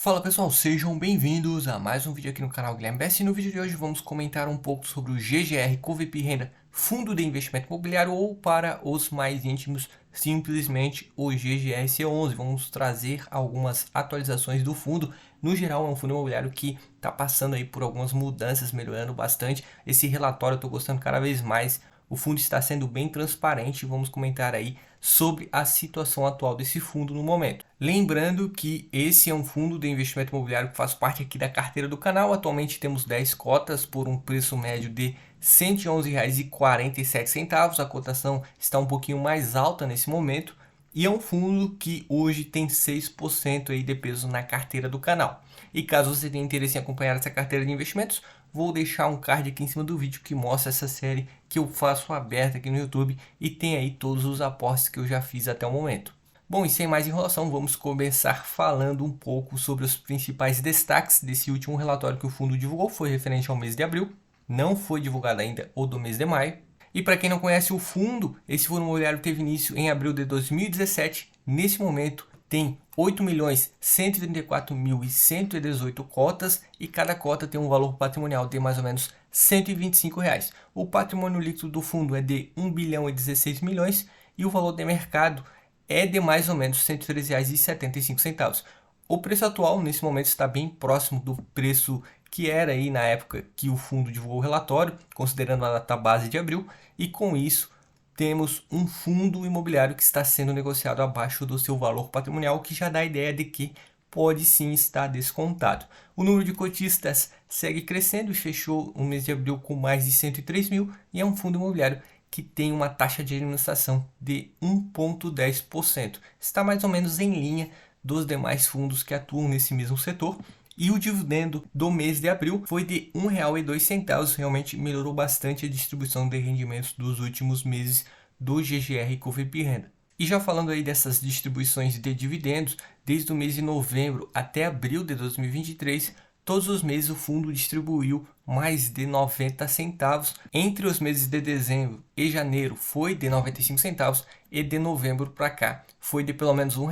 Fala pessoal, sejam bem-vindos a mais um vídeo aqui no canal Guilherme Bessa. E no vídeo de hoje vamos comentar um pouco sobre o GGR Covip Renda Fundo de Investimento Imobiliário, ou para os mais íntimos, simplesmente o GGRC11. Vamos trazer algumas atualizações do fundo. No geral, é um fundo imobiliário que está passando aí por algumas mudanças, melhorando bastante. Esse relatório eu estou gostando cada vez mais. O fundo está sendo bem transparente. Vamos comentar aí sobre a situação atual desse fundo no momento. Lembrando que esse é um fundo de investimento imobiliário que faz parte aqui da carteira do canal. Atualmente temos 10 cotas por um preço médio de R$ 111,47. A cotação está um pouquinho mais alta nesse momento. E é um fundo que hoje tem 6% aí de peso na carteira do canal. E caso você tenha interesse em acompanhar essa carteira de investimentos, vou deixar um card aqui em cima do vídeo que mostra essa série que eu faço aberta aqui no YouTube e tem aí todos os aportes que eu já fiz até o momento. Bom, e sem mais enrolação, vamos começar falando um pouco sobre os principais destaques desse último relatório que o fundo divulgou. Foi referente ao mês de abril, não foi divulgado ainda o do mês de maio. E para quem não conhece o fundo, esse fundo imobiliário teve início em abril de 2017. Nesse momento tem 8.134.118 cotas e cada cota tem um valor patrimonial de mais ou menos R$ 125. O patrimônio líquido do fundo é de 1 bilhão e 16 milhões e o valor de mercado é de mais ou menos R$ 103,75. O preço atual nesse momento está bem próximo do preço que era aí na época que o fundo divulgou o relatório, considerando a data base de abril, e com isso temos um fundo imobiliário que está sendo negociado abaixo do seu valor patrimonial, que já dá a ideia de que pode sim estar descontado. O número de cotistas segue crescendo e fechou o mês de abril com mais de 103 mil, e é um fundo imobiliário que tem uma taxa de administração de 1,10%. Está mais ou menos em linha dos demais fundos que atuam nesse mesmo setor. E o dividendo do mês de abril foi de R$ 1,02. Realmente melhorou bastante a distribuição de rendimentos dos últimos meses do GGR Covip Renda. E já falando aí dessas distribuições de dividendos, desde o mês de novembro até abril de 2023, todos os meses o fundo distribuiu mais de 90 centavos. Entre os meses de dezembro e janeiro foi de 95 centavos e de novembro para cá foi de pelo menos R$ 1,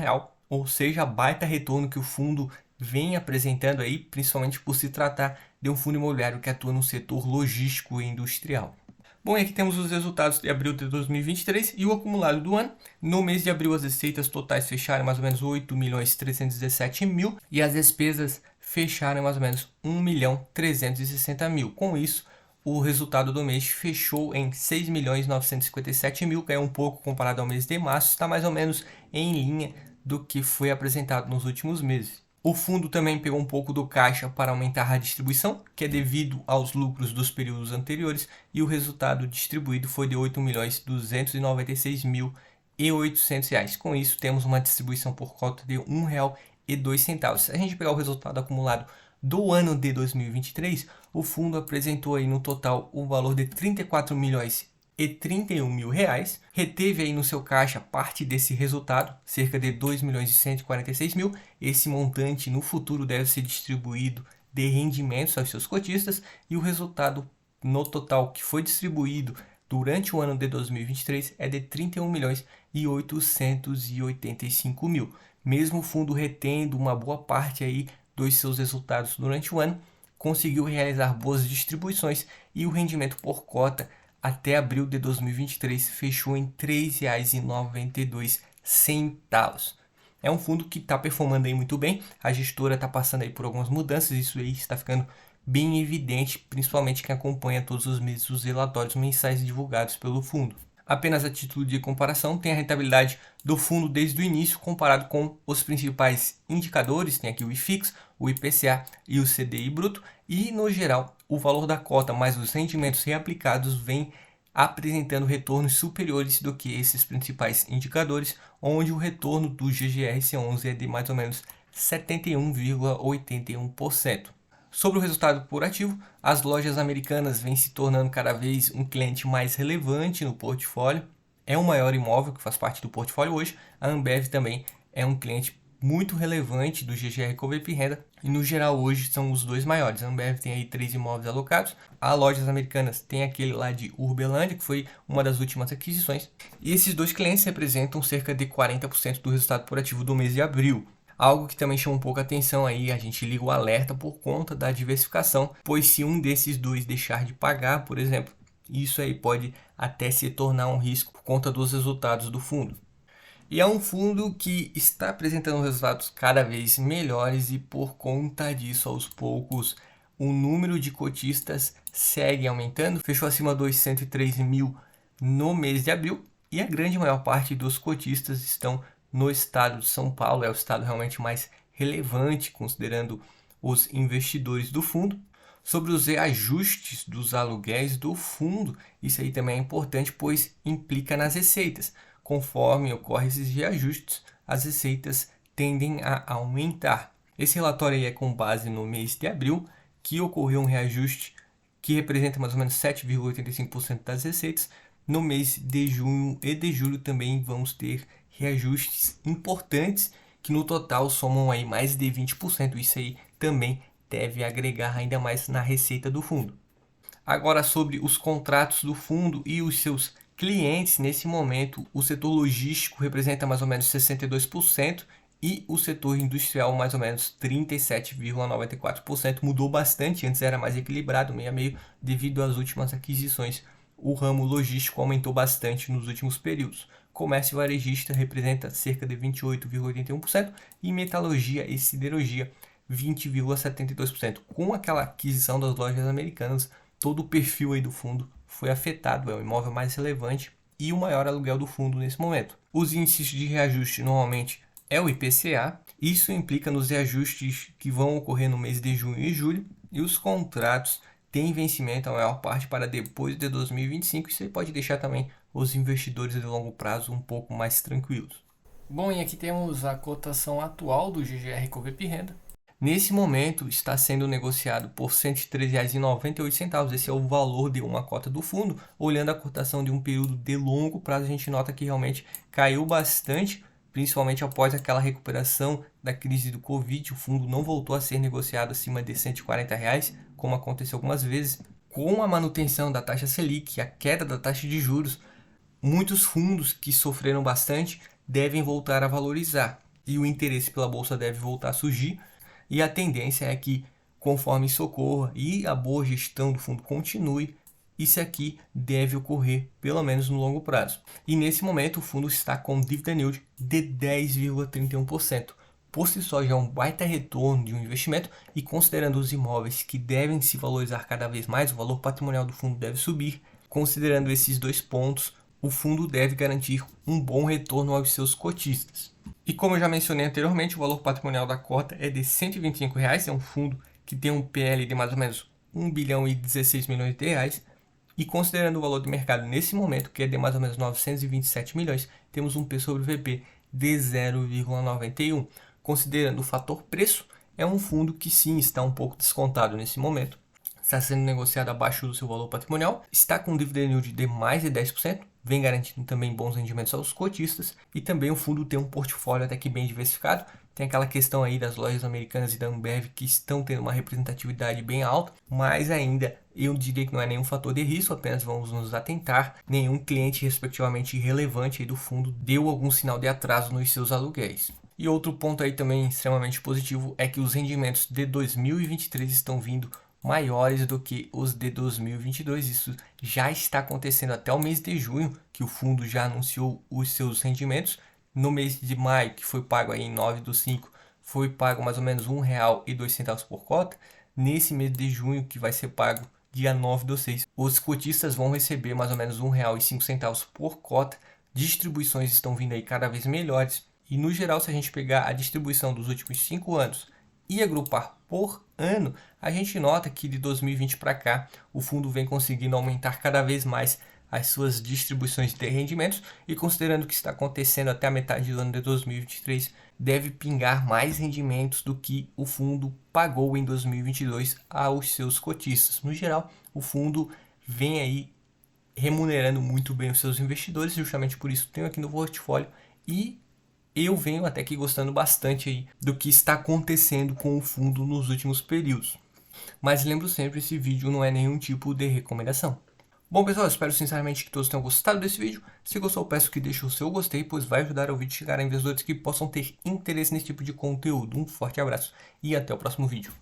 ou seja, baita retorno que o fundo vem apresentando aí, principalmente por se tratar de um fundo imobiliário que atua no setor logístico e industrial. Bom, e aqui temos os resultados de abril de 2023 e o acumulado do ano. No mês de abril, as receitas totais fecharam mais ou menos 8.317.000 e as despesas fecharam mais ou menos 1.360.000. Com isso, o resultado do mês fechou em 6.957.000, caiu um pouco comparado ao mês de março, está mais ou menos em linha do que foi apresentado nos últimos meses. O fundo também pegou um pouco do caixa para aumentar a distribuição, que é devido aos lucros dos períodos anteriores, e o resultado distribuído foi de R$ 8.296.800. Com isso, temos uma distribuição por cota de R$ 1,02. Se a gente pegar o resultado acumulado do ano de 2023, o fundo apresentou aí no total o valor de R$ 34.031.000, reteve aí no seu caixa parte desse resultado, cerca de 2.146.000. Esse montante no futuro deve ser distribuído de rendimentos aos seus cotistas, e o resultado no total que foi distribuído durante o ano de 2023 é de 31.885.000. Mesmo o fundo retendo uma boa parte aí dos seus resultados durante o ano, conseguiu realizar boas distribuições e o rendimento por cota até abril de 2023 fechou em R$ 3,92. É um fundo que está performando aí muito bem. A gestora está passando aí por algumas mudanças, isso aí está ficando bem evidente, principalmente quem acompanha todos os meses os relatórios mensais divulgados pelo fundo. Apenas a título de comparação, tem a rentabilidade do fundo desde o início comparado com os principais indicadores, tem aqui o IFIX, o IPCA e o CDI bruto, e no geral o valor da cota mais os rendimentos reaplicados vem apresentando retornos superiores do que esses principais indicadores, onde o retorno do GGRC11 é de mais ou menos 71,81%. Sobre o resultado por ativo, as lojas americanas vêm se tornando cada vez um cliente mais relevante no portfólio. É o maior imóvel que faz parte do portfólio hoje. A Ambev também é um cliente muito relevante do GGR Covip Renda, e no geral hoje são os dois maiores. A Ambev tem aí 3 imóveis alocados, a Lojas Americanas tem aquele lá de Urbelândia, que foi uma das últimas aquisições, e esses dois clientes representam cerca de 40% do resultado por ativo do mês de abril. Algo que também chama um pouco a atenção aí, a gente liga o alerta por conta da diversificação, pois se um desses dois deixar de pagar, por exemplo, isso aí pode até se tornar um risco por conta dos resultados do fundo. E é um fundo que está apresentando resultados cada vez melhores e por conta disso, aos poucos, o número de cotistas segue aumentando, fechou acima dos 103 mil no mês de abril e a grande maior parte dos cotistas estão no estado de São Paulo, é o estado realmente mais relevante, considerando os investidores do fundo. Sobre os reajustes dos aluguéis do fundo, isso aí também é importante, pois implica nas receitas. Conforme ocorrem esses reajustes, as receitas tendem a aumentar. Esse relatório aí é com base no mês de abril, que ocorreu um reajuste que representa mais ou menos 7,85% das receitas. No mês de junho e de julho também vamos ter reajustes importantes que no total somam aí mais de 20%. Isso aí também deve agregar ainda mais na receita do fundo. Agora sobre os contratos do fundo e os seus clientes, nesse momento o setor logístico representa mais ou menos 62% e o setor industrial mais ou menos 37,94%. Mudou bastante, antes era mais equilibrado, meio a meio, devido às últimas aquisições. O ramo logístico aumentou bastante nos últimos períodos. Comércio varejista representa cerca de 28,81% e metalurgia e siderurgia 20,72%. Com aquela aquisição das lojas americanas, todo o perfil aí do fundo foi afetado, é o imóvel mais relevante e o maior aluguel do fundo nesse momento. Os índices de reajuste normalmente é o IPCA, isso implica nos reajustes que vão ocorrer no mês de junho e julho, e os contratos têm vencimento a maior parte para depois de 2025, isso aí pode deixar também os investidores de longo prazo um pouco mais tranquilos. Bom, e aqui temos a cotação atual do GGR Covip Renda. Nesse momento está sendo negociado por R$ 103,98. Esse é o valor de uma cota do fundo. Olhando a cotação de um período de longo prazo, a gente nota que realmente caiu bastante, principalmente após aquela recuperação da crise do Covid. O fundo não voltou a ser negociado acima de R$ 140, como aconteceu algumas vezes. Com a manutenção da taxa Selic e a queda da taxa de juros, muitos fundos que sofreram bastante devem voltar a valorizar e o interesse pela bolsa deve voltar a surgir. E a tendência é que, conforme isso ocorra e a boa gestão do fundo continue, isso aqui deve ocorrer pelo menos no longo prazo. E nesse momento o fundo está com dividend yield de 10,31%. Por si só já é um baita retorno de um investimento e considerando os imóveis que devem se valorizar cada vez mais, o valor patrimonial do fundo deve subir. Considerando esses dois pontos, o fundo deve garantir um bom retorno aos seus cotistas. E como eu já mencionei anteriormente, o valor patrimonial da cota é de R$ 125, é um fundo que tem um PL de mais ou menos 1 bilhão e 16 milhões de reais, e considerando o valor de mercado nesse momento, que é de mais ou menos 927 milhões, temos um P sobre VP de 0,91. Considerando o fator preço, é um fundo que sim está um pouco descontado nesse momento. Está sendo negociado abaixo do seu valor patrimonial, está com um dividend yield de mais de 10%, vem garantindo também bons rendimentos aos cotistas e também o fundo tem um portfólio até que bem diversificado. Tem aquela questão aí das lojas americanas e da Ambev que estão tendo uma representatividade bem alta, mas ainda eu diria que não é nenhum fator de risco, apenas vamos nos atentar. Nenhum cliente respectivamente relevante aí do fundo deu algum sinal de atraso nos seus aluguéis. E outro ponto aí também extremamente positivo é que os rendimentos de 2023 estão vindo maiores do que os de 2022. Isso já está acontecendo até o mês de junho, que o fundo já anunciou os seus rendimentos. No mês de maio, que foi pago aí em 9/5, foi pago mais ou menos R$ 1,02 por cota. Nesse mês de junho, que vai ser pago dia 9/6, os cotistas vão receber mais ou menos R$ 1,05 por cota. Distribuições estão vindo aí cada vez melhores. E no geral, se a gente pegar a distribuição dos últimos 5 anos e agrupar por ano, a gente nota que de 2020 para cá o fundo vem conseguindo aumentar cada vez mais as suas distribuições de rendimentos e considerando o que está acontecendo até a metade do ano de 2023, deve pingar mais rendimentos do que o fundo pagou em 2022 aos seus cotistas. No geral, o fundo vem aí remunerando muito bem os seus investidores, justamente por isso tenho aqui no portfólio e eu venho até que gostando bastante aí do que está acontecendo com o fundo nos últimos períodos. Mas lembro sempre, esse vídeo não é nenhum tipo de recomendação. Bom, pessoal, espero sinceramente que todos tenham gostado desse vídeo. Se gostou, peço que deixe o seu gostei, pois vai ajudar o vídeo a chegar a investidores que possam ter interesse nesse tipo de conteúdo. Um forte abraço e até o próximo vídeo.